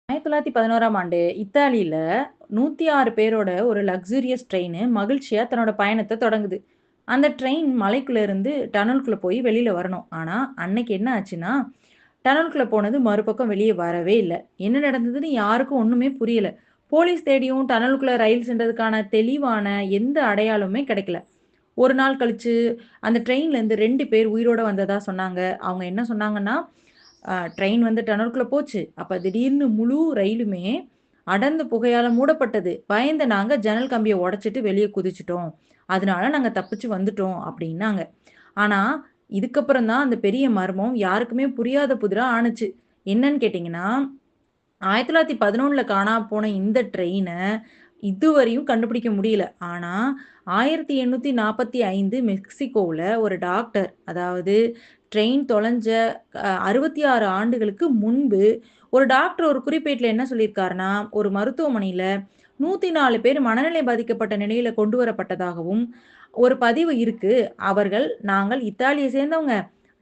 1911ஆம் ஆண்டு இத்தாலியில 106 பேரோட ஒரு லக்ஸூரியஸ் ட்ரெயின் மகிழ்ச்சியா தன்னோட பயணத்த தொடங்குது. அந்த ட்ரெயின் மலைக்குள்ள இருந்து டனலுக்குள்ள போய் வெளியில வரணும். ஆனா, அன்னைக்கு என்ன ஆச்சுன்னா, டனலுக்குள்ள போனது மறுபக்கம் வெளிய வரவே இல்ல. என்ன நடந்ததுன்னு யாருக்கும் ஒண்ணுமே புரியல. போலீஸ் தேடியும் டனலுக்குள்ள ரயில் சென்றதுக்கான தெளிவான எந்த அடையாளமுமே கிடைக்கல. ஒரு நாள் கழிச்சு அந்த ட்ரெயின்லேருந்து 2 பேர் உயிரோட வந்ததா சொன்னாங்க. அவங்க என்ன சொன்னாங்கன்னா, ட்ரெயின் வந்து டனலுக்குள்ள போச்சு. அப்ப திடீர்னு முழு ரயிலுமே அடர்ந்த புகையால மூடப்பட்டது. பயந்த நாங்க ஜன்னல் கம்பிய உடைச்சுட்டு வெளிய குதிச்சுட்டோம். அதனால நாங்க தப்பிச்சு வந்துட்டோம் அப்டின்னாங்க. ஆனா, இதுக்கப்புறம் தான் அந்த பெரிய மர்மம் யாருக்குமே புரியாத புதிரா ஆனுச்சு. என்னன்னு கேட்டீங்கன்னா, 1911ல காணாம போன இந்த ட்ரெயின இதுவரையும் கண்டுபிடிக்க முடியல. ஆனா, 1845 மெக்சிகோவுல ஒரு டாக்டர், அதாவது ட்ரெயின் தொலைஞ்ச 66 ஆண்டுகளுக்கு முன்பு, ஒரு டாக்டர் ஒரு குறிப்பேட்டுல என்ன சொல்லியிருக்காருன்னா, ஒரு மருத்துவமனையில 104 பேர் மனநிலை பாதிக்கப்பட்ட நிலையில கொண்டு வரப்பட்டதாகவும், ஒரு பதிவு இருக்கு. அவர்கள் நாங்கள் இத்தாலிய சேர்ந்தவங்க.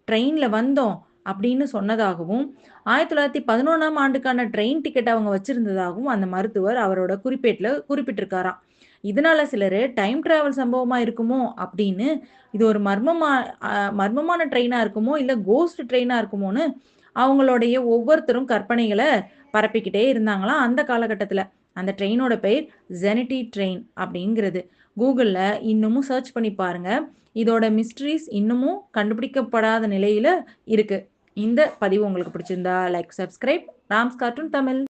ட்ரெயின்ல வந்தோம் அப்படின்னு சொன்னதாகவும், 1911ஆம் ஆண்டுக்கான ட்ரெயின் டிக்கெட் அவங்க வச்சிருந்ததாகவும் அந்த மருத்துவர் அவரோட குறிப்பேட்டுல குறிப்பிட்டிருக்காராம். இதனால சிலரு டைம் டிராவல் சம்பவமா இருக்குமோ அப்படின்னு, இது ஒரு மர்மமான ட்ரெயினா இருக்குமோ, இல்ல கோஸ்ட் ட்ரெயினா இருக்குமோன்னு அவங்களுடைய ஒவ்வொருத்தரும் கற்பனைகள பரப்பிக்கிட்டே இருந்தாங்களாம் அந்த காலகட்டத்தில. அந்த ட்ரெயினோட பெயர் ஜெனடி ட்ரெயின் அப்படிங்கிறது. Googleல இன்னமும் சர்ச் பண்ணி பாருங்க. இதோட மிஸ்ட்ரீஸ் இன்னமும் கண்டுபிடிக்கப்படாத நிலையில இருக்கு. இந்த பதிவு உங்களுக்கு பிடிச்சிருந்தா like, subscribe rams cartoon Tamil.